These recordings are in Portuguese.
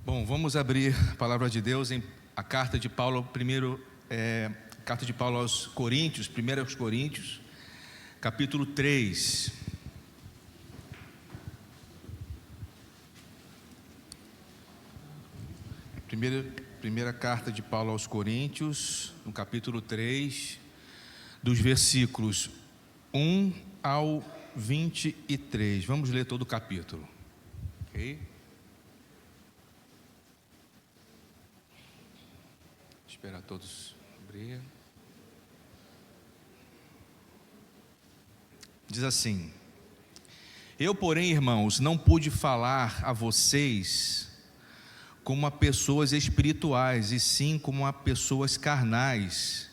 Bom, vamos abrir a palavra de Deus em a carta de Paulo, carta de Paulo aos Coríntios, 1 aos Coríntios, capítulo 3. Primeira carta de Paulo aos Coríntios, no capítulo 3, dos versículos 1 ao 23. Vamos ler todo o capítulo. Ok? Esperar todos abrir. Diz assim: Eu, porém, irmãos, não pude falar a vocês como a pessoas espirituais, e sim como a pessoas carnais,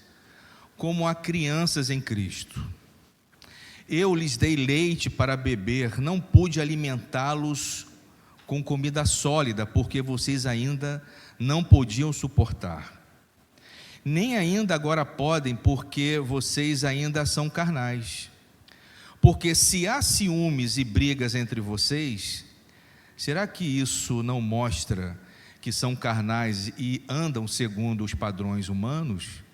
como a crianças em Cristo. Eu lhes dei leite para beber, não pude alimentá-los com comida sólida, porque vocês ainda não podiam suportar. Nem ainda agora podem, porque vocês ainda são carnais. Porque se há ciúmes e brigas entre vocês, será que isso não mostra que são carnais e andam segundo os padrões humanos?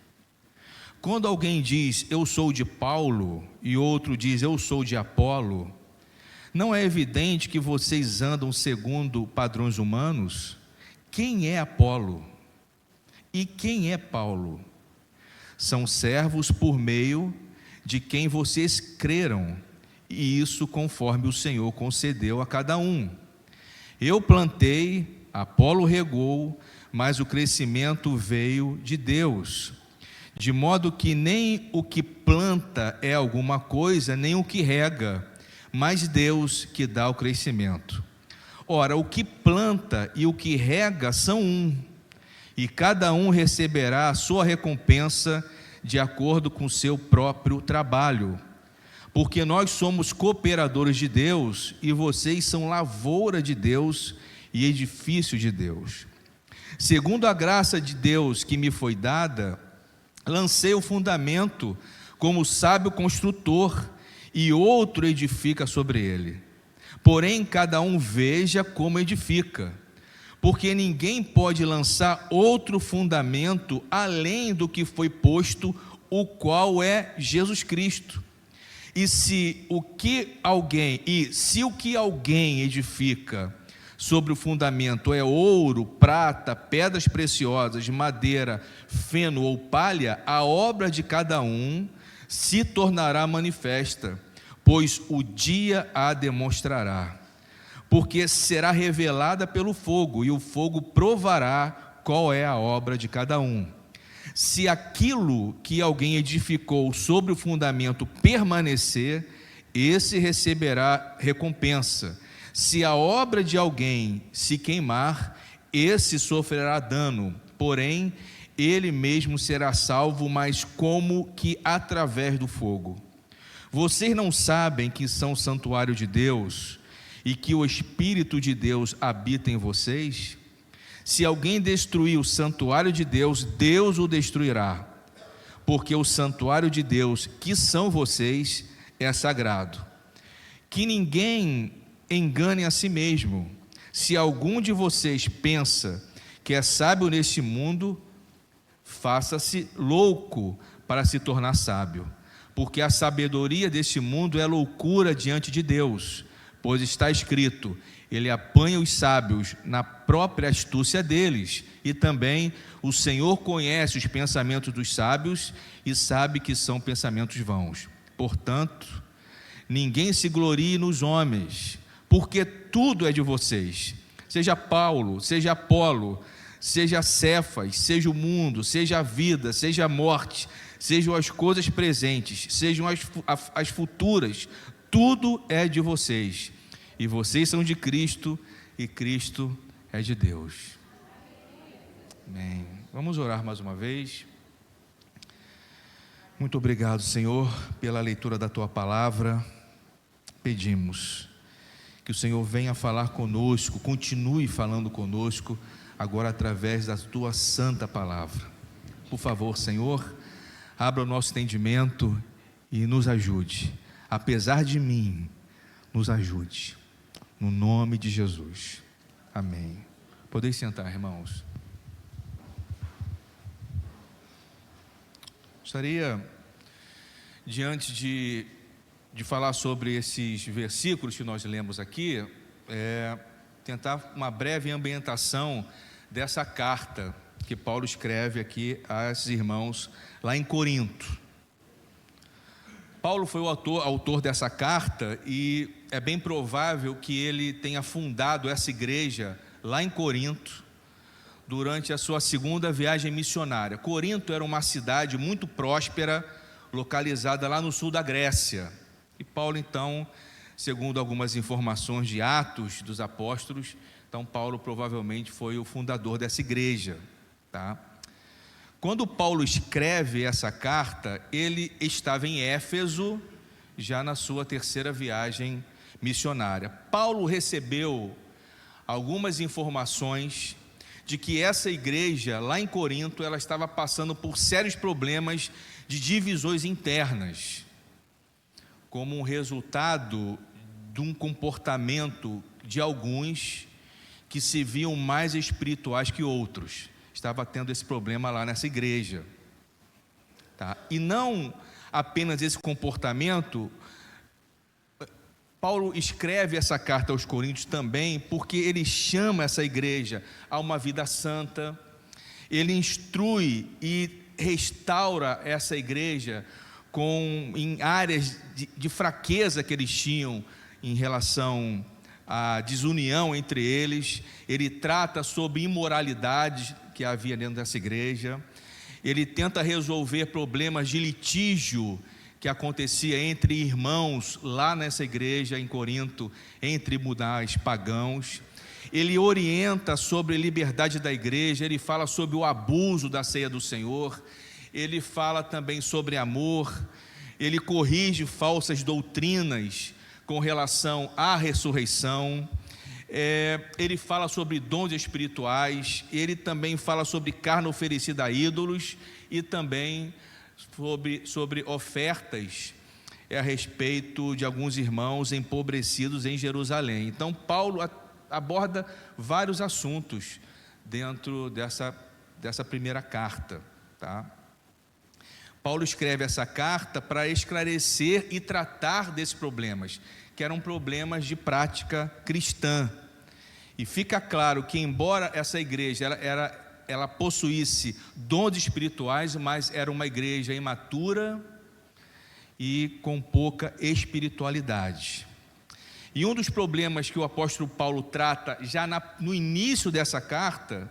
Quando alguém diz, eu sou de Paulo, e outro diz, eu sou de Apolo, não é evidente que vocês andam segundo padrões humanos? Quem é Apolo? E quem é Paulo? São servos por meio de quem vocês creram, e isso conforme o Senhor concedeu a cada um. Eu plantei, Apolo regou, mas o crescimento veio de Deus. De modo que nem o que planta é alguma coisa, nem o que rega, mas Deus que dá o crescimento. Ora, o que planta e o que rega são um, e cada um receberá a sua recompensa de acordo com o seu próprio trabalho. Porque nós somos cooperadores de Deus, e vocês são lavoura de Deus e edifício de Deus. Segundo a graça de Deus que me foi dada, lancei o fundamento como sábio construtor, e outro edifica sobre ele. Porém, cada um veja como edifica. Porque ninguém pode lançar outro fundamento além do que foi posto, o qual é Jesus Cristo. Se o que alguém edifica sobre o fundamento é ouro, prata, pedras preciosas, madeira, feno ou palha, a obra de cada um se tornará manifesta, pois o dia a demonstrará. Porque será revelada pelo fogo, e o fogo provará qual é a obra de cada um. Se aquilo que alguém edificou sobre o fundamento permanecer, esse receberá recompensa. Se a obra de alguém se queimar, esse sofrerá dano, porém, ele mesmo será salvo, mas como que através do fogo. Vocês não sabem que são santuário de Deus, e que o Espírito de Deus habita em vocês? Se alguém destruir o santuário de Deus, Deus o destruirá, porque o santuário de Deus, que são vocês, é sagrado. Que ninguém engane a si mesmo. Se algum de vocês pensa que é sábio neste mundo, faça-se louco para se tornar sábio, porque a sabedoria deste mundo é loucura diante de Deus. Pois está escrito, ele apanha os sábios na própria astúcia deles, e também o Senhor conhece os pensamentos dos sábios e sabe que são pensamentos vãos. Portanto, ninguém se glorie nos homens, porque tudo é de vocês. Seja Paulo, seja Apolo, seja Cefas, seja o mundo, seja a vida, seja a morte, sejam as coisas presentes, sejam as futuras, tudo é de vocês, e vocês são de Cristo, e Cristo é de Deus. Amém. Vamos orar mais uma vez. Muito obrigado, Senhor, pela leitura da Tua Palavra. Pedimos que o Senhor venha falar conosco, continue falando conosco, agora através da Tua Santa Palavra. Por favor, Senhor, abra o nosso entendimento e nos ajude. Apesar de mim, nos ajude, no nome de Jesus, amém. Podem sentar, irmãos. Gostaria, diante de falar sobre esses versículos que nós lemos aqui, tentar uma breve ambientação dessa carta que Paulo escreve aqui a esses irmãos lá em Corinto. Paulo foi o autor dessa carta e é bem provável que ele tenha fundado essa igreja lá em Corinto durante a sua segunda viagem missionária. Corinto era uma cidade muito próspera, localizada lá no sul da Grécia. E Paulo, então, segundo algumas informações de Atos dos Apóstolos, então Paulo provavelmente foi o fundador dessa igreja, tá? Quando Paulo escreve essa carta, ele estava em Éfeso, já na sua terceira viagem missionária. Paulo recebeu algumas informações de que essa igreja lá em Corinto, ela estava passando por sérios problemas de divisões internas, como um resultado de um comportamento de alguns que se viam mais espirituais que outros. Estava tendo esse problema lá nessa igreja, tá? E não apenas esse comportamento. Paulo escreve essa carta aos Coríntios também porque ele chama essa igreja a uma vida santa, ele instrui e restaura essa igreja em áreas de fraqueza que eles tinham em relação à desunião entre eles. Ele trata sobre imoralidade que havia dentro dessa igreja, ele tenta resolver problemas de litígio que acontecia entre irmãos lá nessa igreja em Corinto, em tribunais pagãos. Ele orienta sobre a liberdade da igreja, ele fala sobre o abuso da ceia do Senhor, ele fala também sobre amor, ele corrige falsas doutrinas com relação à ressurreição, ele fala sobre dons espirituais, ele também fala sobre carne oferecida a ídolos e também sobre ofertas a respeito de alguns irmãos empobrecidos em Jerusalém. Então Paulo aborda vários assuntos dentro dessa primeira carta, tá? Paulo escreve essa carta para esclarecer e tratar desses problemas, que eram problemas de prática cristã. E fica claro que, embora essa igreja ela possuísse dons espirituais, mas era uma igreja imatura e com pouca espiritualidade. E um dos problemas que o apóstolo Paulo trata já no início dessa carta,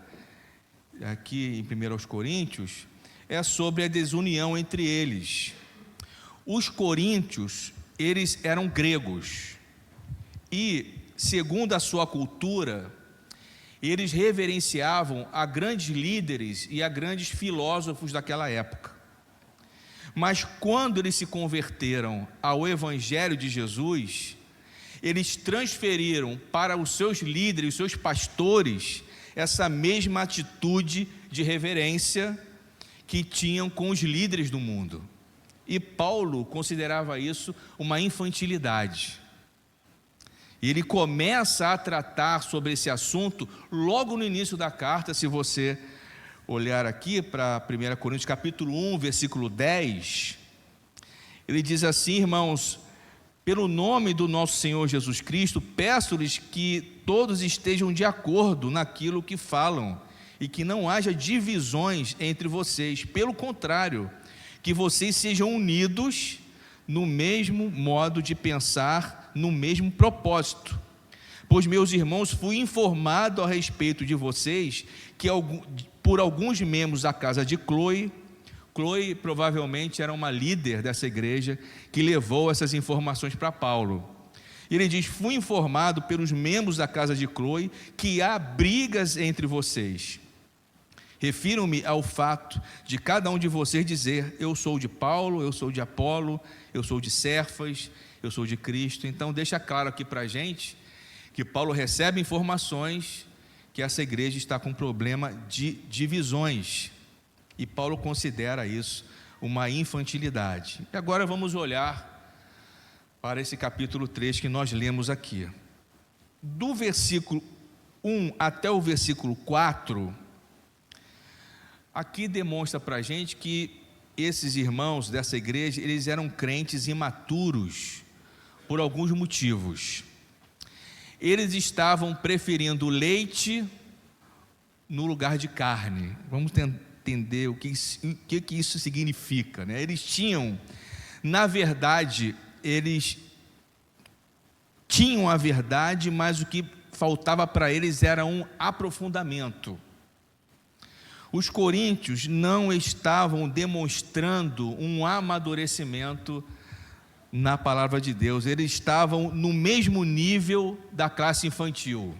aqui em 1 Coríntios, é sobre a desunião entre eles. Os coríntios, eles eram gregos e, segundo a sua cultura, eles reverenciavam a grandes líderes e a grandes filósofos daquela época. Mas quando eles se converteram ao Evangelho de Jesus, eles transferiram para os seus líderes, os seus pastores, essa mesma atitude de reverência que tinham com os líderes do mundo. E Paulo considerava isso uma infantilidade. E ele começa a tratar sobre esse assunto logo no início da carta. Se você olhar aqui para 1 Coríntios capítulo 1, versículo 10, ele diz assim: irmãos, pelo nome do nosso Senhor Jesus Cristo, peço-lhes que todos estejam de acordo naquilo que falam, e que não haja divisões entre vocês. Pelo contrário, que vocês sejam unidos no mesmo modo de pensar, no mesmo propósito. Pois, meus irmãos, fui informado a respeito de vocês que por alguns membros da casa de Cloe provavelmente era uma líder dessa igreja que levou essas informações para Paulo. E ele diz: fui informado pelos membros da casa de Cloe que há brigas entre vocês. Refiro-me ao fato de cada um de vocês dizer: eu sou de Paulo, eu sou de Apolo, eu sou de Cefas, eu sou de Cristo. Então deixa claro aqui para a gente que Paulo recebe informações que essa igreja está com problema de divisões, e Paulo considera isso uma infantilidade. E agora vamos olhar para esse capítulo 3 que nós lemos aqui. Do versículo 1 até o versículo 4, aqui demonstra para a gente que esses irmãos dessa igreja, eles eram crentes imaturos por alguns motivos. Eles estavam preferindo leite no lugar de carne. Vamos entender o que isso significa, né? Eles tinham, na verdade, eles tinham a verdade, mas o que faltava para eles era um aprofundamento. Os coríntios não estavam demonstrando um amadurecimento na palavra de Deus, eles estavam no mesmo nível da classe infantil.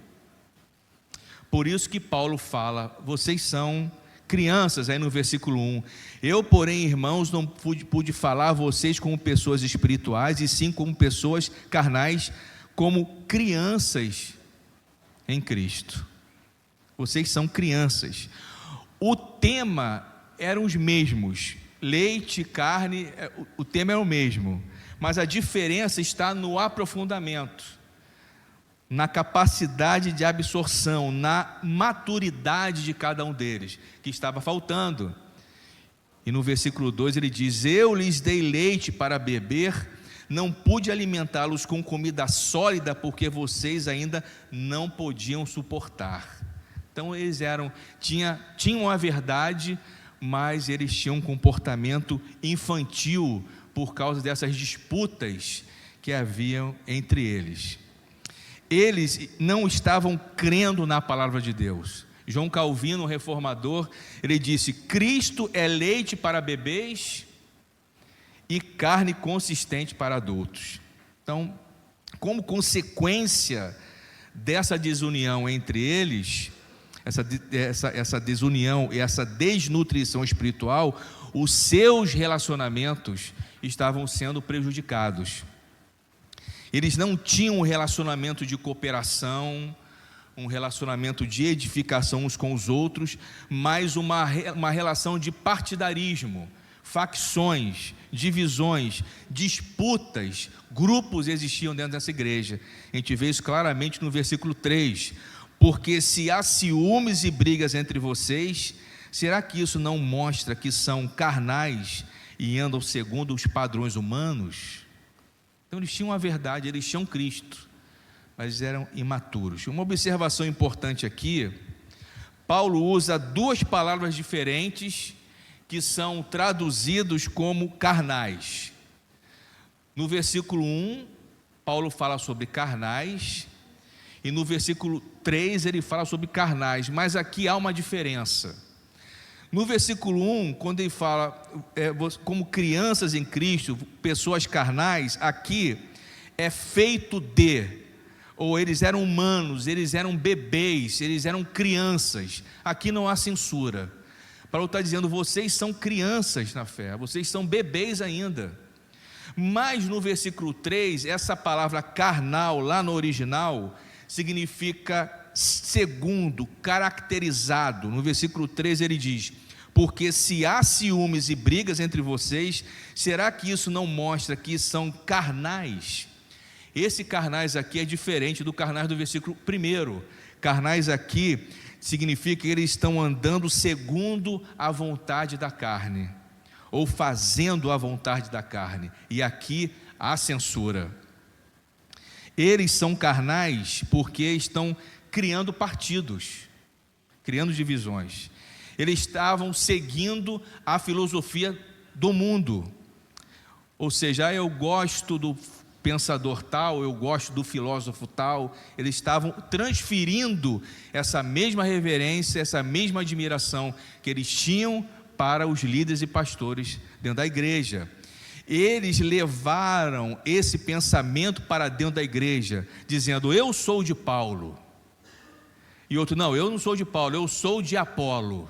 Por isso que Paulo fala, vocês são crianças, aí no versículo 1, eu porém, irmãos, não pude falar a vocês como pessoas espirituais, e sim como pessoas carnais, como crianças em Cristo. Vocês são crianças. O tema eram os mesmos, leite, carne, o tema é o mesmo, mas a diferença está no aprofundamento, na capacidade de absorção, na maturidade de cada um deles, que estava faltando. E no versículo 2 ele diz, eu lhes dei leite para beber, não pude alimentá-los com comida sólida, porque vocês ainda não podiam suportar. Então eles tinham a verdade, mas eles tinham um comportamento infantil, por causa dessas disputas que haviam entre eles. Eles não estavam crendo na palavra de Deus. João Calvino, o reformador, ele disse, Cristo é leite para bebês e carne consistente para adultos. Então, como consequência dessa desunião entre eles, essa desunião e essa desnutrição espiritual, os seus relacionamentos estavam sendo prejudicados. Eles não tinham um relacionamento de cooperação, um relacionamento de edificação uns com os outros, mas uma relação de partidarismo, facções, divisões, disputas, grupos existiam dentro dessa igreja. A gente vê isso claramente no versículo 3, porque se há ciúmes e brigas entre vocês, será que isso não mostra que são carnais e andam segundo os padrões humanos? Então eles tinham a verdade, eles tinham Cristo, mas eram imaturos. Uma observação importante aqui, Paulo usa duas palavras diferentes que são traduzidos como carnais. No versículo 1, Paulo fala sobre carnais, e no versículo 3 ele fala sobre carnais, mas aqui há uma diferença. No versículo 1, quando ele fala como crianças em Cristo, pessoas carnais, aqui é feito de, ou eles eram humanos, eles eram bebês, eles eram crianças. Aqui não há censura. Paulo está dizendo, vocês são crianças na fé, vocês são bebês ainda. Mas no versículo 3, essa palavra carnal, lá no original, significa segundo, caracterizado. No versículo 13 ele diz, porque se há ciúmes e brigas entre vocês, será que isso não mostra que são carnais? Esse carnais aqui é diferente do carnais do versículo 1. Carnais aqui significa que eles estão andando segundo a vontade da carne, ou fazendo a vontade da carne, e aqui há censura. Eles são carnais porque estão criando partidos, criando divisões. Eles estavam seguindo a filosofia do mundo, ou seja, eu gosto do pensador tal, eu gosto do filósofo tal. Eles estavam transferindo essa mesma reverência, essa mesma admiração que eles tinham para os líderes e pastores dentro da igreja. Eles levaram esse pensamento para dentro da igreja, dizendo, eu sou de Paulo. E outro, não, eu não sou de Paulo, eu sou de Apolo.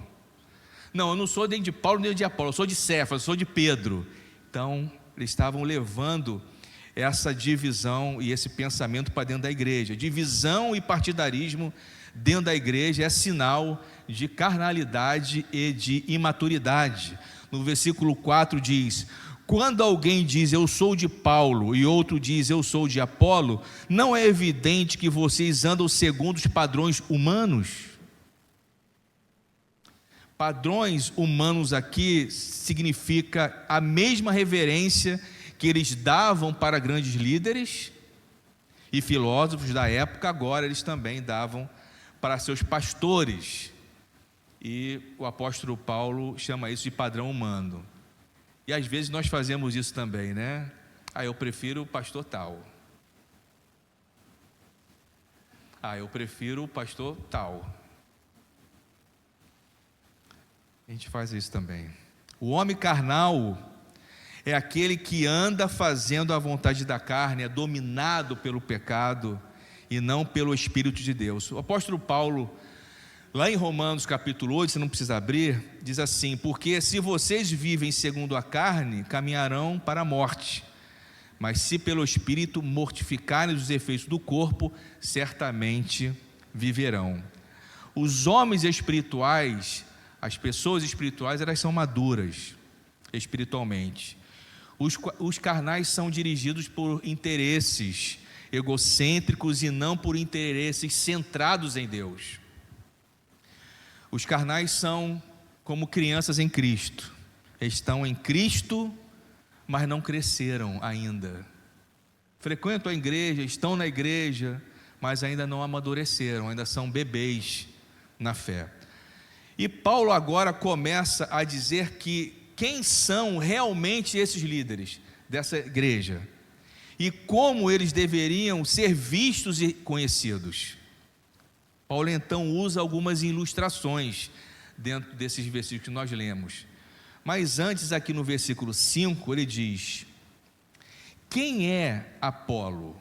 Não, eu não sou nem de Paulo nem de Apolo, eu sou de Cefas, eu sou de Pedro. Então, eles estavam levando essa divisão e esse pensamento para dentro da igreja. Divisão e partidarismo dentro da igreja é sinal de carnalidade e de imaturidade. No versículo 4 diz, Quando alguém diz eu sou de Paulo e outro diz eu sou de Apolo, não é evidente que vocês andam segundo os padrões humanos? Padrões humanos aqui significa a mesma reverência que eles davam para grandes líderes e filósofos da época, agora eles também davam para seus pastores. E o apóstolo Paulo chama isso de padrão humano. E às vezes nós fazemos isso também, né? Eu prefiro o pastor tal. Eu prefiro o pastor tal. A gente faz isso também. O homem carnal é aquele que anda fazendo a vontade da carne, é dominado pelo pecado e não pelo Espírito de Deus. O apóstolo Paulo, lá em Romanos capítulo 8, você não precisa abrir, diz assim: porque se vocês vivem segundo a carne, caminharão para a morte, mas se pelo Espírito mortificarem os efeitos do corpo, certamente viverão. Os homens espirituais, as pessoas espirituais, elas são maduras espiritualmente. Os carnais são dirigidos por interesses egocêntricos e não por interesses centrados em Deus. Os carnais são como crianças em Cristo. Estão em Cristo, mas não cresceram ainda. Frequentam a igreja, estão na igreja, mas ainda não amadureceram, ainda são bebês na fé. E Paulo agora começa a dizer que quem são realmente esses líderes dessa igreja e como eles deveriam ser vistos e conhecidos. Paulo então usa algumas ilustrações dentro desses versículos que nós lemos. Mas antes, aqui no versículo 5, ele diz: quem é Apolo?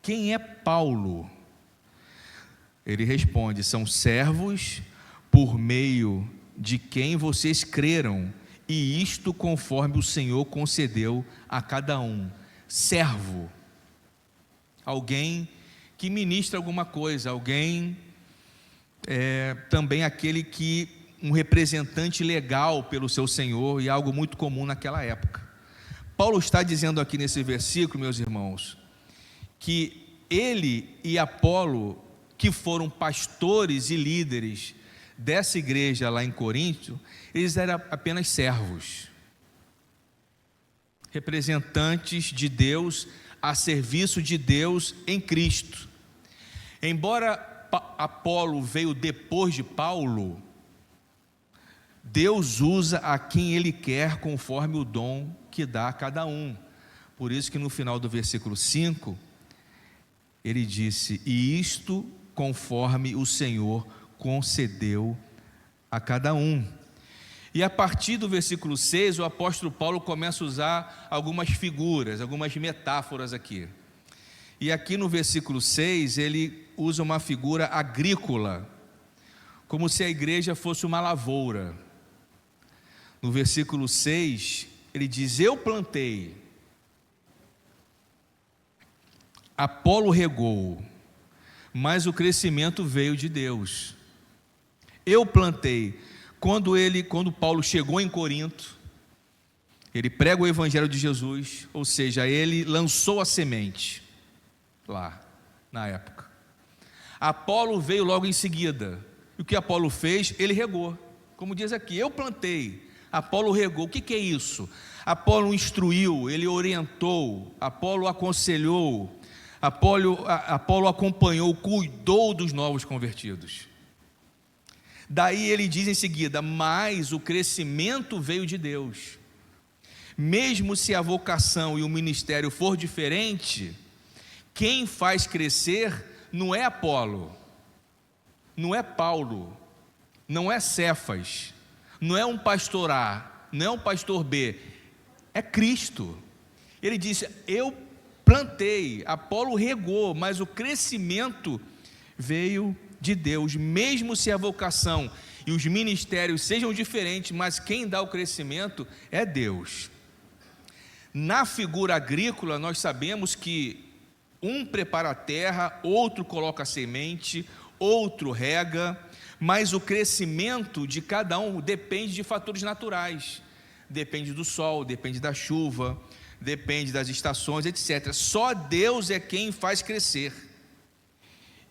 Quem é Paulo? Ele responde: são servos por meio de quem vocês creram, e isto conforme o Senhor concedeu a cada um. Servo, alguém que ministra alguma coisa, alguém também aquele que, um representante legal pelo seu Senhor, e algo muito comum naquela época. Paulo está dizendo aqui nesse versículo, meus irmãos, que ele e Apolo, que foram pastores e líderes dessa igreja lá em Corinto, eles eram apenas servos, representantes de Deus a serviço de Deus em Cristo. Embora Apolo veio depois de Paulo, Deus usa a quem Ele quer conforme o dom que dá a cada um. Por isso que no final do versículo 5, ele disse: e isto conforme o Senhor concedeu a cada um. E a partir do versículo 6, o apóstolo Paulo começa a usar algumas figuras, algumas metáforas aqui. E aqui no versículo 6, ele usa uma figura agrícola, como se a igreja fosse uma lavoura. No versículo 6, ele diz: eu plantei, Apolo regou, mas o crescimento veio de Deus. Eu plantei. Quando Paulo chegou em Corinto, ele prega o evangelho de Jesus, ou seja, ele lançou a semente lá, na época. Apolo veio logo em seguida. E o que Apolo fez? Ele regou. Como diz aqui: eu plantei, Apolo regou. O que é isso? Apolo instruiu, ele orientou, Apolo aconselhou, Apolo acompanhou, cuidou dos novos convertidos. Daí ele diz em seguida: mas o crescimento veio de Deus. Mesmo se a vocação e o ministério for diferente, quem faz crescer não é Apolo, não é Paulo, não é Cefas, não é um pastor A, não é um pastor B, é Cristo. Ele disse: eu plantei, Apolo regou, mas o crescimento veio de Deus. Mesmo se a vocação e os ministérios sejam diferentes, mas quem dá o crescimento é Deus. Na figura agrícola, nós sabemos que um prepara a terra, outro coloca a semente, outro rega, mas o crescimento de cada um depende de fatores naturais, depende do sol, depende da chuva, depende das estações, etc. Só Deus é quem faz crescer.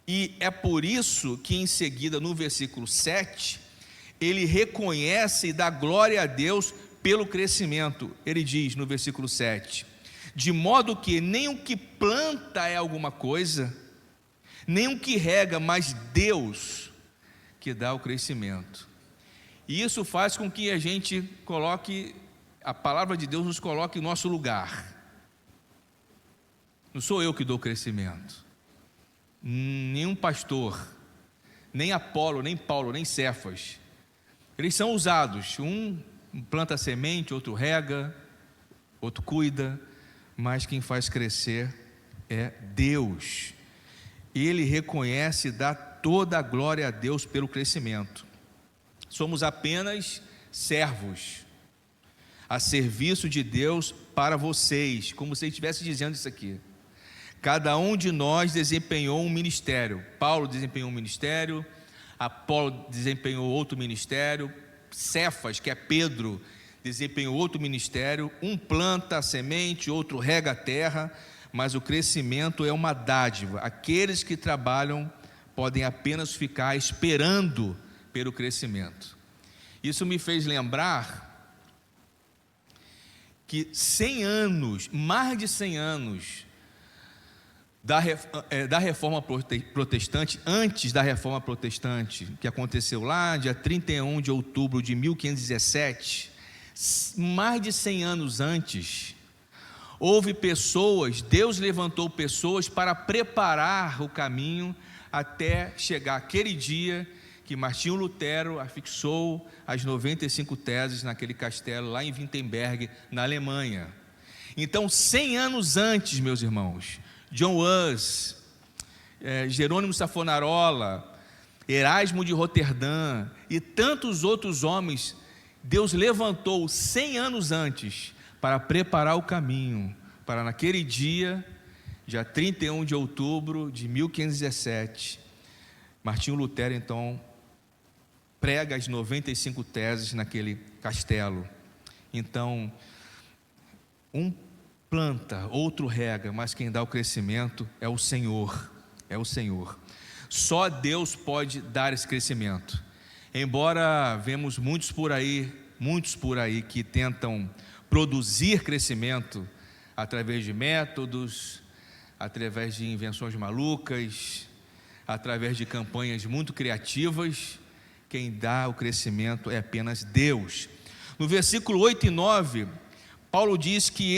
E é por isso que em seguida, no versículo 7, ele reconhece e dá glória a Deus pelo crescimento. Ele diz no versículo 7, de modo que nem o que planta é alguma coisa, nem o que rega, mas Deus que dá o crescimento. E isso faz com que a gente coloque, a palavra de Deus nos coloque em nosso lugar. Não sou eu que dou crescimento, nenhum pastor, nem Apolo, nem Paulo, nem Cefas. Eles são usados, um planta semente, outro rega, outro cuida, mas quem faz crescer é Deus. Ele reconhece e dá toda a glória a Deus pelo crescimento. Somos apenas servos, a serviço de Deus para vocês, como se ele estivesse dizendo isso aqui. Cada um de nós desempenhou um ministério. Paulo desempenhou um ministério, Apolo desempenhou outro ministério, Cefas, que é Pedro, desempenhou outro ministério. Um planta a semente, outro rega a terra, mas o crescimento é uma dádiva. Aqueles que trabalham podem apenas ficar esperando pelo crescimento. Isso me fez lembrar que 100 anos, mais de 100 anos da reforma protestante, antes da reforma protestante, que aconteceu lá dia 31 de outubro de 1517, mais de 100 anos antes, houve pessoas, Deus levantou pessoas para preparar o caminho até chegar aquele dia que Martinho Lutero afixou as 95 teses naquele castelo lá em Wittenberg, na Alemanha. Então, 100 anos antes, meus irmãos, John Hus, Jerônimo Savonarola, Erasmo de Roterdã e tantos outros homens, Deus levantou 100 anos antes para preparar o caminho, para naquele dia 31 de outubro de 1517, Martinho Lutero então prega as 95 teses naquele castelo. Então, um planta, outro rega, mas quem dá o crescimento é o Senhor, Só Deus pode dar esse crescimento. Embora vemos muitos por aí que tentam produzir crescimento através de métodos, através de invenções malucas, através de campanhas muito criativas, quem dá o crescimento é apenas Deus. No versículo 8 e 9, Paulo diz que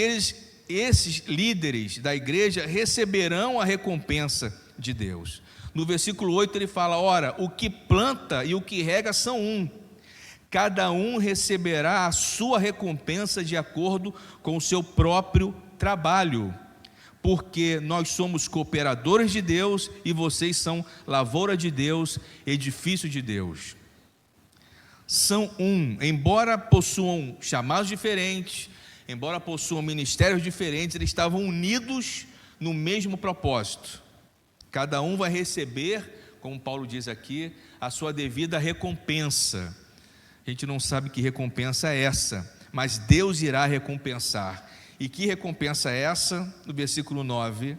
esses líderes da igreja receberão a recompensa de Deus. No versículo 8 ele fala: ora, o que planta e o que rega são um, cada um receberá a sua recompensa de acordo com o seu próprio trabalho, porque nós somos cooperadores de Deus e vocês são lavoura de Deus, edifício de Deus. São um, embora possuam chamados diferentes, embora possuam ministérios diferentes, eles estavam unidos no mesmo propósito. Cada um vai receber, como Paulo diz aqui, a sua devida recompensa. A gente não sabe que recompensa é essa, mas Deus irá recompensar. E que recompensa é essa? No versículo 9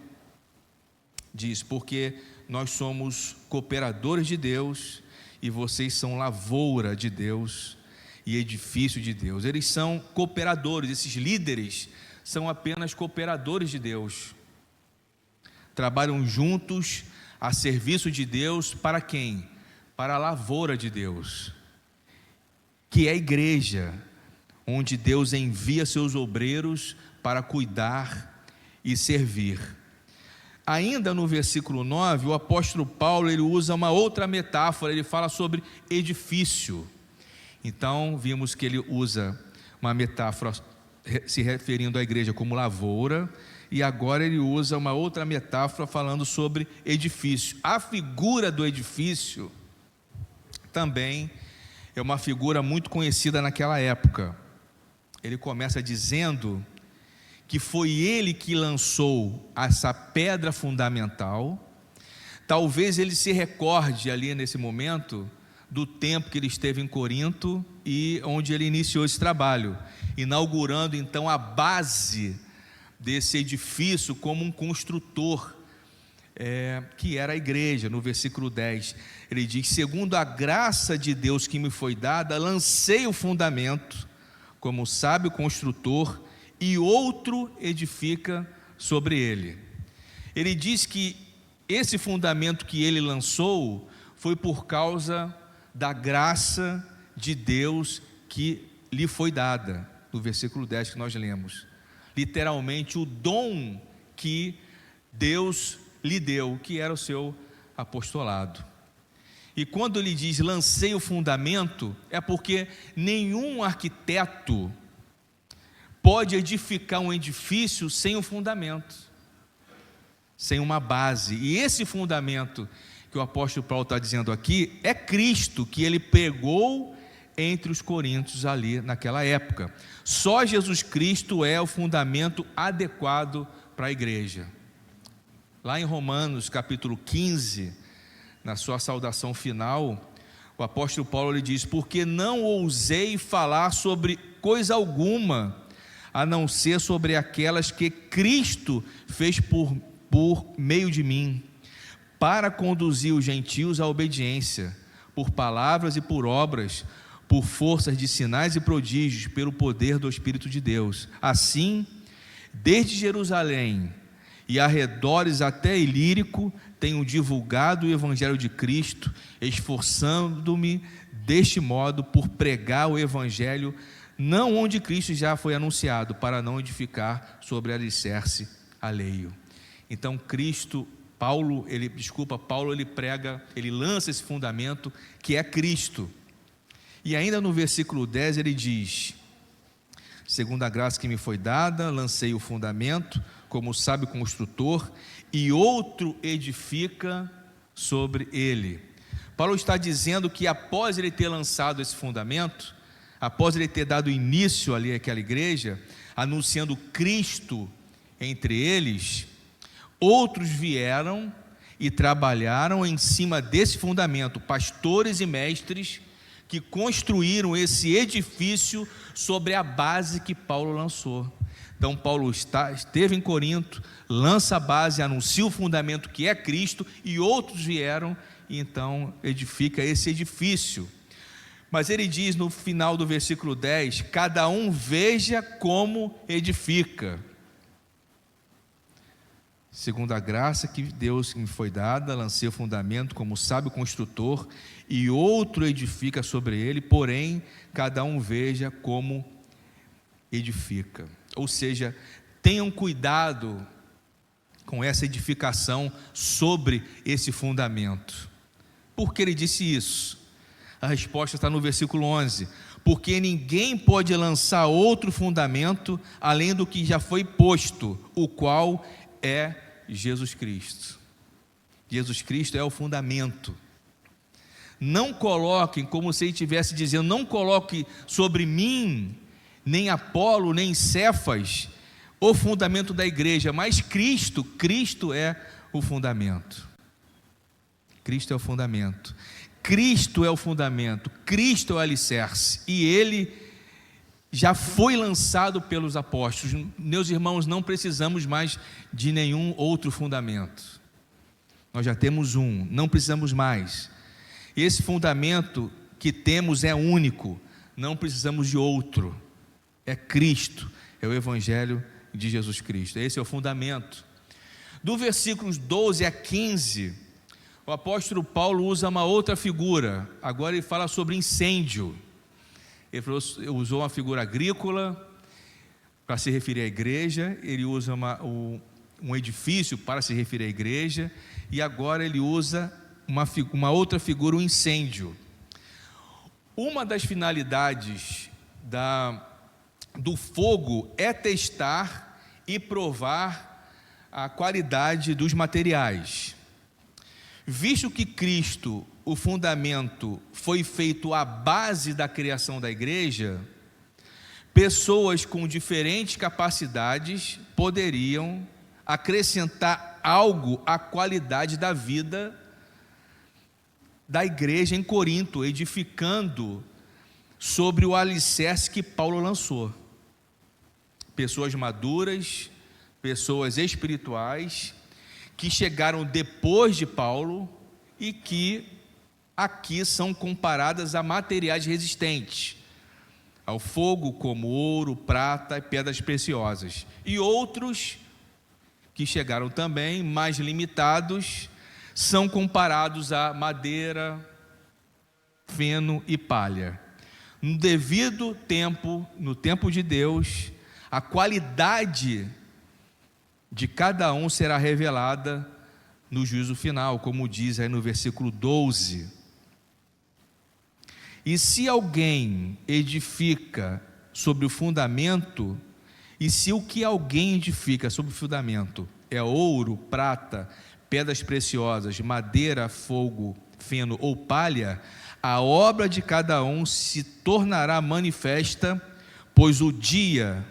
diz: porque nós somos cooperadores de Deus e vocês são lavoura de Deus e edifício de Deus. Eles são cooperadores, esses líderes são apenas cooperadores de Deus. Trabalham juntos a serviço de Deus para quem? Para a lavoura de Deus, que é a igreja, onde Deus envia seus obreiros para cuidar e servir. Ainda no versículo 9, o apóstolo Paulo ele usa uma outra metáfora, ele fala sobre edifício. Então, vimos que ele usa uma metáfora se referindo à igreja como lavoura, e agora ele usa uma outra metáfora falando sobre edifício. A figura do edifício também é uma figura muito conhecida naquela época. Ele começa dizendo que foi ele que lançou essa pedra fundamental. Talvez ele se recorde ali nesse momento do tempo que ele esteve em Corinto e onde ele iniciou esse trabalho, inaugurando então a base desse edifício como um construtor, que era a igreja. No versículo 10, ele diz: segundo a graça de Deus que me foi dada, lancei o fundamento, como sábio construtor, e outro edifica sobre ele. Ele diz que esse fundamento que ele lançou foi por causa da graça de Deus que lhe foi dada, no versículo 10 que nós lemos. Literalmente, o dom que Deus lhe deu, que era o seu apostolado. E quando ele diz lancei o fundamento, é porque nenhum arquiteto pode edificar um edifício sem um fundamento, sem uma base. E esse fundamento que o apóstolo Paulo está dizendo aqui é Cristo, que ele pregou entre os coríntios ali naquela época. Só Jesus Cristo é o fundamento adequado para a igreja. Lá em Romanos capítulo 15, na sua saudação final, o apóstolo Paulo ele diz: porque não ousei falar sobre coisa alguma, a não ser sobre aquelas que Cristo fez por meio de mim, para conduzir os gentios à obediência, por palavras e por obras, por forças de sinais e prodígios, pelo poder do Espírito de Deus. Assim, desde Jerusalém e arredores até Ilírico, tenho divulgado o Evangelho de Cristo, esforçando-me deste modo por pregar o Evangelho, não onde Cristo já foi anunciado, para não edificar sobre alicerce alheio. Então Paulo ele prega, ele lança esse fundamento que é Cristo. E ainda no versículo 10 ele diz: segundo a graça que me foi dada, lancei o fundamento, como sábio construtor, e outro edifica sobre ele. Paulo está dizendo que após ele ter lançado esse fundamento, após ele ter dado início ali àquela igreja, anunciando Cristo entre eles, outros vieram e trabalharam em cima desse fundamento, pastores e mestres que construíram esse edifício sobre a base que Paulo lançou. Então Paulo esteve em Corinto, lança a base, anuncia o fundamento que é Cristo, e outros vieram e então edifica esse edifício. Mas ele diz no final do versículo 10, cada um veja como edifica. Segundo a graça que Deus me foi dada, lancei o fundamento como sábio construtor, e outro edifica sobre ele, porém, cada um veja como edifica. Ou seja, tenham cuidado com essa edificação sobre esse fundamento. Por que ele disse isso? A resposta está no versículo 11. Porque ninguém pode lançar outro fundamento além do que já foi posto, o qual é Jesus Cristo. Jesus Cristo é o fundamento. Não coloquem, como se ele estivesse dizendo, não coloque sobre mim, nem Apolo, nem Cefas, o fundamento da igreja, mas Cristo é o fundamento. Cristo é o fundamento. Cristo é o fundamento, Cristo é o alicerce, e ele já foi lançado pelos apóstolos. Meus irmãos, não precisamos mais de nenhum outro fundamento. Nós já temos um, não precisamos mais. Esse fundamento que temos é único, não precisamos de outro. É Cristo, é o Evangelho de Jesus Cristo. Esse é o fundamento. Do versículos 12 a 15, o apóstolo Paulo usa uma outra figura. Agora ele fala sobre incêndio. Ele usou uma figura agrícola para se referir à igreja, ele usa um edifício para se referir à igreja, e agora ele usa uma outra figura, um incêndio. Uma das finalidades do fogo é testar e provar a qualidade dos materiais. Visto que Cristo, o fundamento, foi feito à base da criação da igreja, pessoas com diferentes capacidades poderiam acrescentar algo à qualidade da vida da igreja em Corinto, edificando sobre o alicerce que Paulo lançou. Pessoas maduras, pessoas espirituais, que chegaram depois de Paulo e que aqui são comparadas a materiais resistentes, ao fogo, como ouro, prata e pedras preciosas. E outros que chegaram também, mais limitados, são comparados a madeira, feno e palha. No devido tempo, no tempo de Deus, a qualidade de cada um será revelada no juízo final, como diz aí no versículo 12. E se alguém edifica sobre o fundamento, e se o que alguém edifica sobre o fundamento é ouro, prata, pedras preciosas, madeira, fogo, feno ou palha, a obra de cada um se tornará manifesta, pois o dia,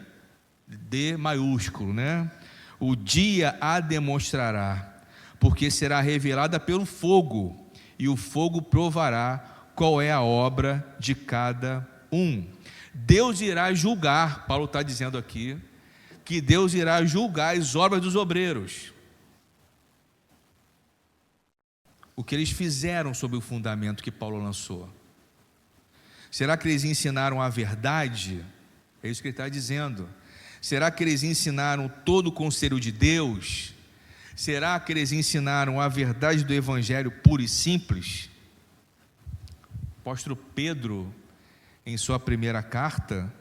D maiúsculo, né? O dia a demonstrará, porque será revelada pelo fogo, e o fogo provará qual é a obra de cada um. Deus irá julgar, Paulo está dizendo aqui, que Deus irá julgar as obras dos obreiros. O que eles fizeram sobre o fundamento que Paulo lançou. Será que eles ensinaram a verdade? É isso que ele está dizendo. Será que eles ensinaram todo o conselho de Deus? Será que eles ensinaram a verdade do Evangelho pura e simples? O apóstolo Pedro, em sua primeira carta,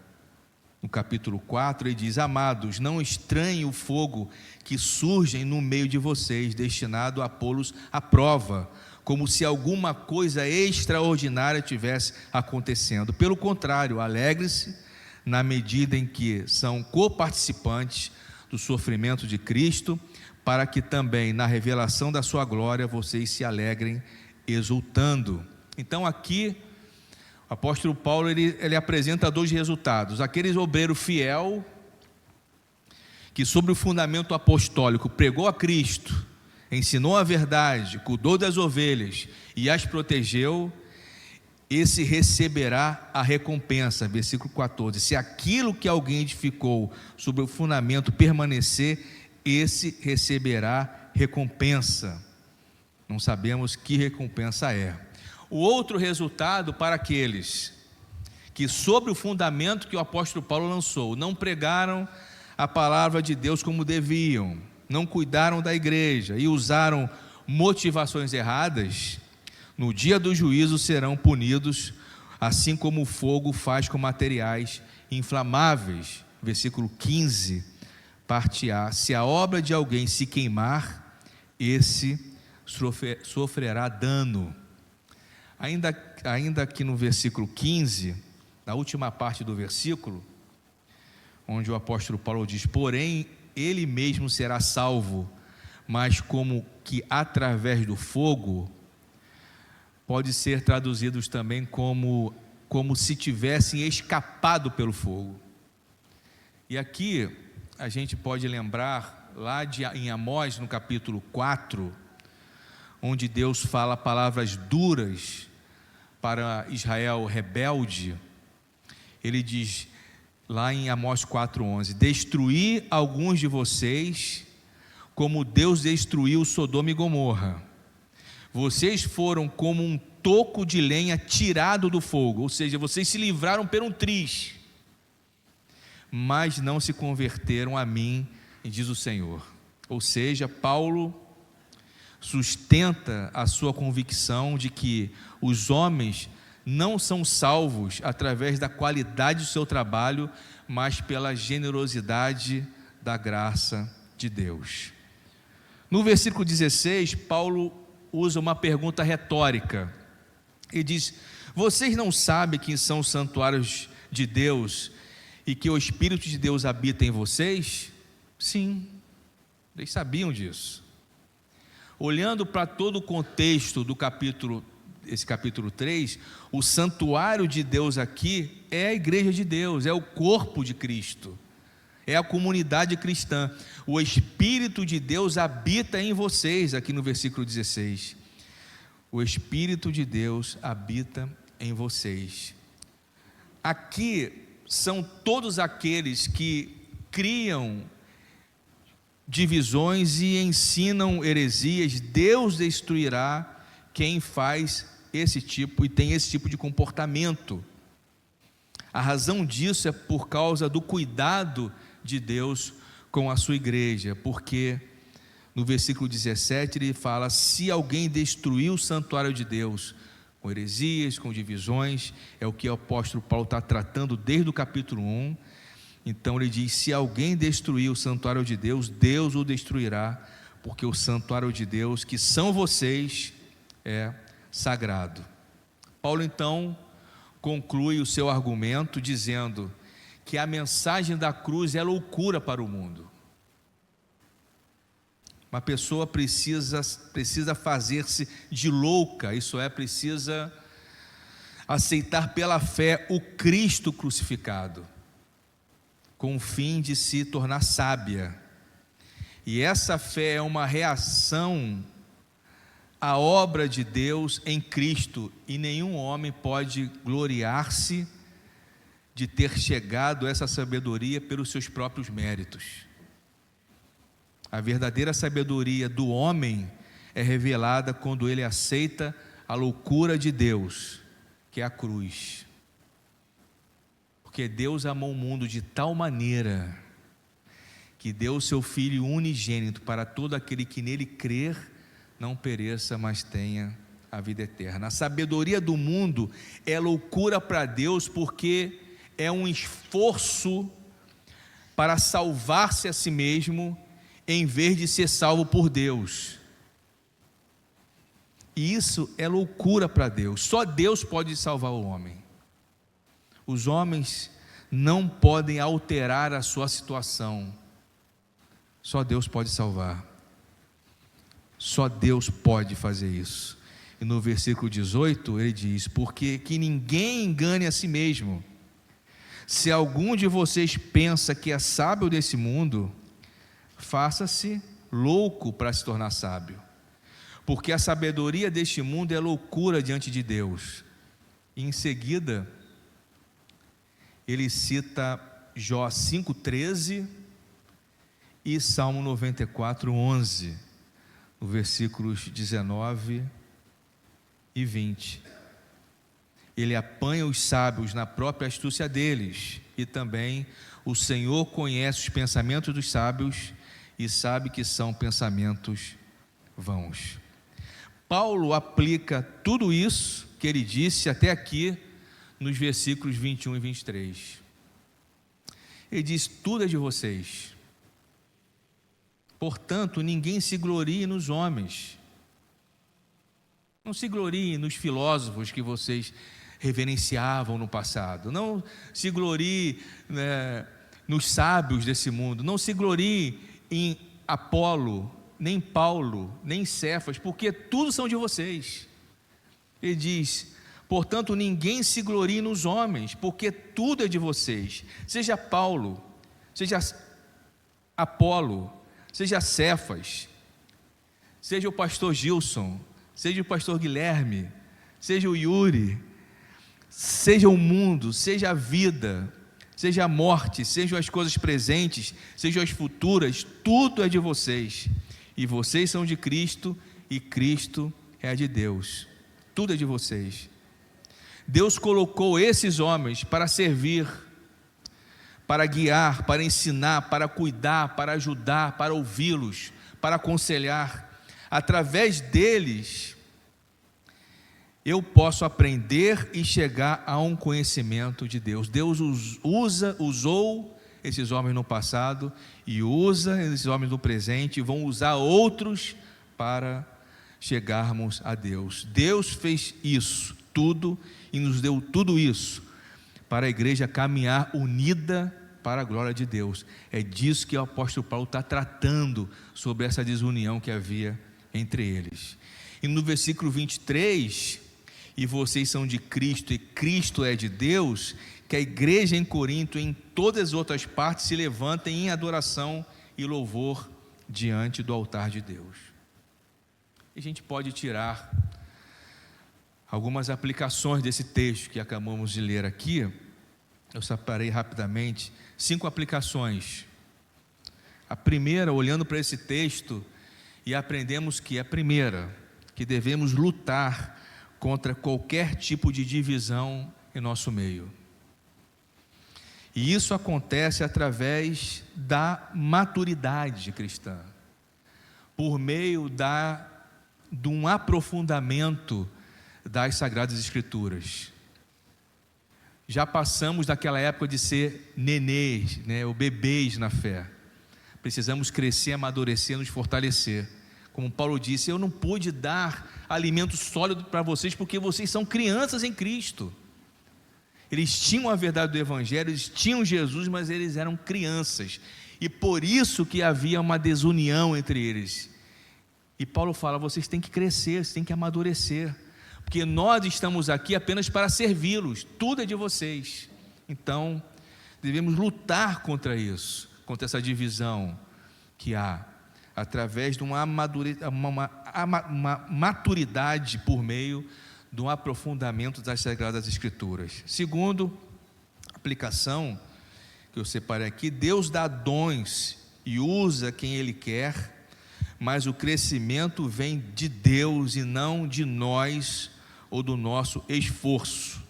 no capítulo 4, ele diz: amados, não estranhem o fogo que surge no meio de vocês, destinado a pô-los à prova, como se alguma coisa extraordinária tivesse acontecendo. Pelo contrário, alegre-se na medida em que são coparticipantes do sofrimento de Cristo, para que também na revelação da sua glória vocês se alegrem exultando. Então aqui o apóstolo Paulo ele apresenta dois resultados: aquele obreiro fiel que sobre o fundamento apostólico pregou a Cristo, ensinou a verdade, cuidou das ovelhas e as protegeu, esse receberá a recompensa. Versículo 14: se aquilo que alguém edificou sobre o fundamento permanecer, esse receberá recompensa. Não sabemos que recompensa é. O outro resultado para aqueles que sobre o fundamento que o apóstolo Paulo lançou, não pregaram a palavra de Deus como deviam, não cuidaram da igreja e usaram motivações erradas, no dia do juízo serão punidos, assim como o fogo faz com materiais inflamáveis. Versículo 15, parte A: se a obra de alguém se queimar, esse sofrerá dano. Ainda aqui no versículo 15, na última parte do versículo, onde o apóstolo Paulo diz: porém, ele mesmo será salvo, mas como que através do fogo, pode ser traduzidos também como se tivessem escapado pelo fogo. E aqui a gente pode lembrar lá em Amós, no capítulo 4, onde Deus fala palavras duras para Israel rebelde. Ele diz lá em Amós 4:11: destruí alguns de vocês como Deus destruiu Sodoma e Gomorra. Vocês foram como um toco de lenha tirado do fogo, ou seja, vocês se livraram por um triz, mas não se converteram a mim, diz o Senhor. Ou seja, Paulo sustenta a sua convicção de que os homens não são salvos através da qualidade do seu trabalho, mas pela generosidade da graça de Deus. No versículo 16, Paulo usa uma pergunta retórica. Ele diz: vocês não sabem que são santuários de Deus e que o Espírito de Deus habita em vocês? Sim, eles sabiam disso. Olhando para todo o contexto do capítulo 3, o santuário de Deus aqui é a igreja de Deus, é o corpo de Cristo, é a comunidade cristã. O Espírito de Deus habita em vocês, aqui no versículo 16. o Espírito de Deus habita em vocês. Aqui são todos aqueles que criam divisões e ensinam heresias. Deus destruirá quem faz esse tipo e tem esse tipo de comportamento. A razão disso é por causa do cuidado de Deus com a sua igreja, porque no versículo 17 ele fala: se alguém destruir o santuário de Deus com heresias, com divisões, é o que o apóstolo Paulo está tratando desde o capítulo 1. Então ele diz: se alguém destruir o santuário de Deus, Deus o destruirá, porque o santuário de Deus, que são vocês, é sagrado. Paulo então conclui o seu argumento dizendo que a mensagem da cruz é loucura para o mundo. Uma pessoa precisa fazer-se de louca, isso é, precisa aceitar pela fé o Cristo crucificado, com o fim de se tornar sábia. E essa fé é uma reação à obra de Deus em Cristo, e nenhum homem pode gloriar-se de ter chegado a essa sabedoria pelos seus próprios méritos. A verdadeira sabedoria do homem é revelada quando ele aceita a loucura de Deus, que é a cruz. Porque Deus amou o mundo de tal maneira que deu o seu Filho unigênito para todo aquele que nele crer não pereça, mas tenha a vida eterna. A sabedoria do mundo é loucura para Deus, porque é um esforço para salvar-se a si mesmo, em vez de ser salvo por Deus. E isso é loucura para Deus. Só Deus pode salvar o homem. Os homens não podem alterar a sua situação. Só Deus pode salvar. Só Deus pode fazer isso. E no versículo 18 ele diz: porque que ninguém engane a si mesmo. Se algum de vocês pensa que é sábio desse mundo, faça-se louco para se tornar sábio, porque a sabedoria deste mundo é loucura diante de Deus. E em seguida ele cita Jó 5,13 e Salmo 94,11, no versículos 19 e 20. Ele apanha os sábios na própria astúcia deles, e também o Senhor conhece os pensamentos dos sábios e sabe que são pensamentos vãos. Paulo aplica tudo isso que ele disse até aqui nos versículos 21 e 23. Ele diz: tudo é de vocês, portanto ninguém se glorie nos homens. Não se glorie nos filósofos que vocês reverenciavam no passado. Não se glorie nos sábios desse mundo. Não se glorie em Apolo, nem Paulo, nem Cefas, porque tudo são de vocês. Ele diz: portanto ninguém se glorie nos homens, porque tudo é de vocês. Seja Paulo, seja Apolo, seja Cefas, seja o pastor Gilson, seja o pastor Guilherme, seja o Yuri, seja o mundo, seja a vida, seja a morte, sejam as coisas presentes, sejam as futuras, tudo é de vocês, e vocês são de Cristo, e Cristo é de Deus. Tudo é de vocês. Deus colocou esses homens para servir, para guiar, para ensinar, para cuidar, para ajudar, para ouvi-los, para aconselhar. Através deles eu posso aprender e chegar a um conhecimento de Deus. Deus usou esses homens no passado e usa esses homens no presente, e vão usar outros para chegarmos a Deus. Deus fez isso tudo e nos deu tudo isso para a igreja caminhar unida para a glória de Deus. É disso que o apóstolo Paulo está tratando, sobre essa desunião que havia entre eles. E no versículo 23, e vocês são de Cristo e Cristo é de Deus, que a igreja em Corinto e em todas as outras partes se levantem em adoração e louvor diante do altar de Deus. E a gente pode tirar algumas aplicações desse texto que acabamos de ler aqui. Eu separei rapidamente 5 aplicações. A primeira, olhando para esse texto, e aprendemos que a primeira, que devemos lutar contra qualquer tipo de divisão em nosso meio. E isso acontece através da maturidade cristã, por meio de um aprofundamento das Sagradas Escrituras. Já passamos daquela época de ser nenês, ou bebês na fé. Precisamos crescer, amadurecer, nos fortalecer. Como Paulo disse, eu não pude dar alimento sólido para vocês, porque vocês são crianças em Cristo. Eles tinham a verdade do Evangelho, eles tinham Jesus, mas eles eram crianças. E por isso que havia uma desunião entre eles. E Paulo fala, vocês têm que crescer, vocês têm que amadurecer. Porque nós estamos aqui apenas para servi-los, tudo é de vocês. Então, devemos lutar contra isso, contra essa divisão que há, através de uma maturidade por meio de um aprofundamento das Sagradas Escrituras. Segundo, aplicação que eu separei aqui, Deus dá dons e usa quem Ele quer, mas o crescimento vem de Deus e não de nós ou do nosso esforço.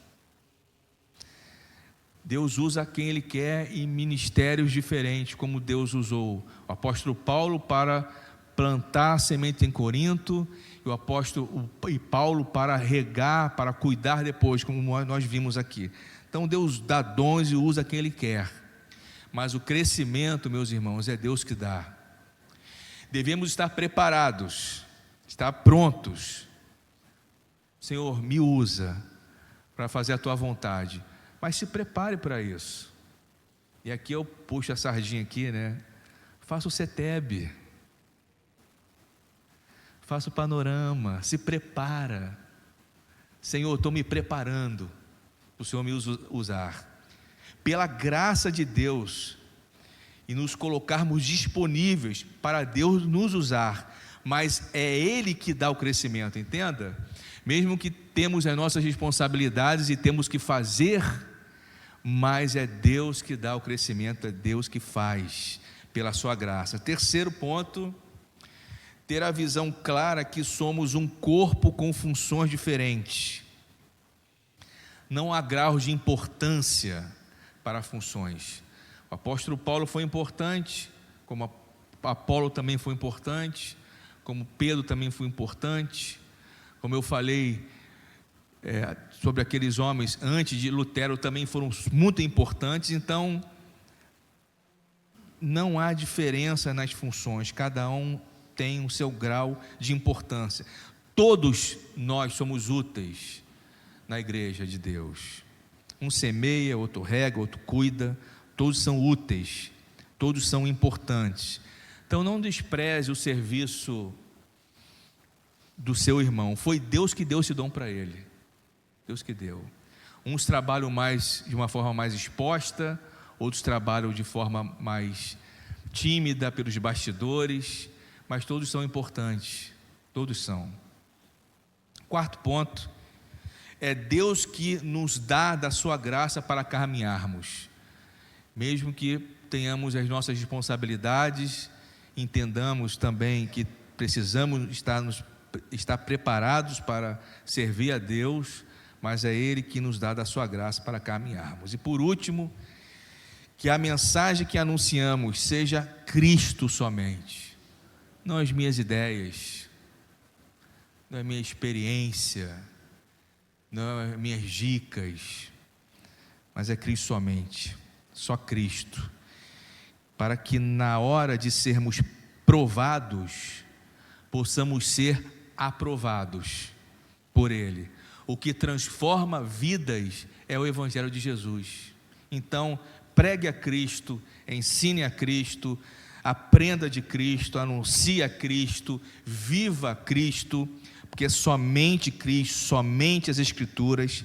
Deus usa quem Ele quer em ministérios diferentes, como Deus usou o apóstolo Paulo para plantar a semente em Corinto, e Paulo para regar, para cuidar depois, como nós vimos aqui. Então Deus dá dons e usa quem Ele quer, mas o crescimento, meus irmãos, é Deus que dá. Devemos estar preparados, estar prontos. Senhor, me usa para fazer a Tua vontade, mas se prepare para isso. E aqui eu puxo a sardinha aqui, faça o CETEB, faça o panorama, se prepara. Senhor, estou me preparando para o Senhor me usar, pela graça de Deus, e nos colocarmos disponíveis para Deus nos usar, mas é Ele que dá o crescimento, entenda? Mesmo que temos as nossas responsabilidades e temos que fazer, mas é Deus que dá o crescimento, é Deus que faz, pela sua graça. Terceiro ponto, ter a visão clara que somos um corpo com funções diferentes. Não há graus de importância para funções. O apóstolo Paulo foi importante, como Apolo também foi importante, como Pedro também foi importante, como eu falei sobre aqueles homens antes de Lutero também foram muito importantes. Então não há diferença nas funções, cada um tem o seu grau de importância. Todos nós somos úteis na igreja de Deus. Um semeia, outro rega, outro cuida, todos são úteis, todos são importantes. Então não despreze o serviço do seu irmão. Foi Deus que deu esse dom para ele. Deus que deu. Uns trabalham de uma forma mais exposta, outros trabalham de forma mais tímida pelos bastidores, mas todos são importantes, todos são. Quarto ponto, é Deus que nos dá da sua graça para caminharmos, mesmo que tenhamos as nossas responsabilidades, entendamos também que precisamos estar preparados para servir a Deus, mas é Ele que nos dá da sua graça para caminharmos. E por último, que a mensagem que anunciamos seja Cristo somente, não as minhas ideias, não a minha experiência, não as minhas dicas, mas é Cristo somente, só Cristo, para que na hora de sermos provados, possamos ser aprovados por Ele. O que transforma vidas é o Evangelho de Jesus. Então, pregue a Cristo, ensine a Cristo, aprenda de Cristo, anuncie a Cristo, viva Cristo, porque somente Cristo, somente as Escrituras,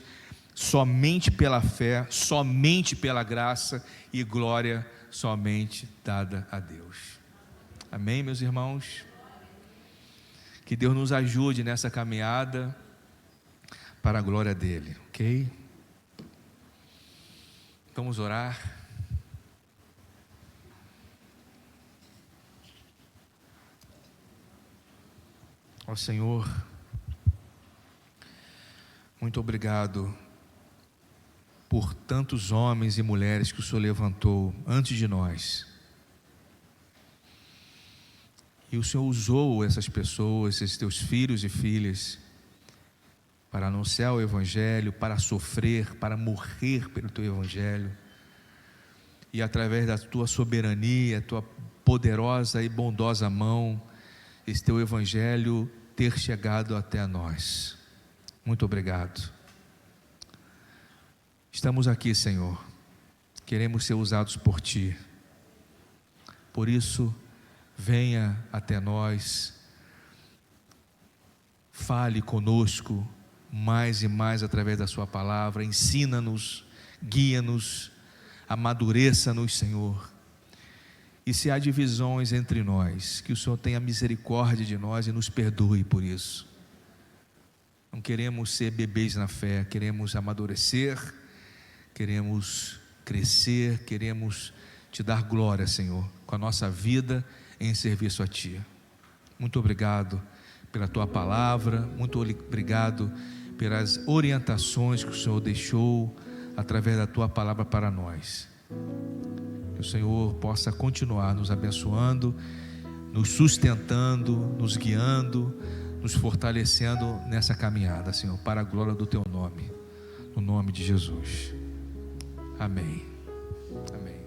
somente pela fé, somente pela graça e glória somente dada a Deus. Amém, meus irmãos? Que Deus nos ajude nessa caminhada, para a glória dele, ok? Vamos orar. Ó Senhor, muito obrigado por tantos homens e mulheres que o Senhor levantou antes de nós. E o Senhor usou essas pessoas, esses teus filhos e filhas, para anunciar o Evangelho, para sofrer, para morrer pelo teu Evangelho. E através da tua soberania, tua poderosa e bondosa mão, esse teu Evangelho ter chegado até nós. Muito obrigado. Estamos aqui, Senhor, queremos ser usados por Ti. Por isso, venha até nós, fale conosco mais e mais através da Sua palavra, ensina-nos, guia-nos, amadureça-nos, Senhor. E se há divisões entre nós, que o Senhor tenha misericórdia de nós e nos perdoe por isso. Não queremos ser bebês na fé, queremos amadurecer, queremos crescer, queremos Te dar glória, Senhor, com a nossa vida em serviço a Ti. Muito obrigado pela Tua palavra, muito obrigado pelas orientações que o Senhor deixou através da Tua palavra para nós. Que o Senhor possa continuar nos abençoando, nos sustentando, nos guiando, nos fortalecendo nessa caminhada, Senhor, para a glória do Teu nome, no nome de Jesus. Amém. Amém.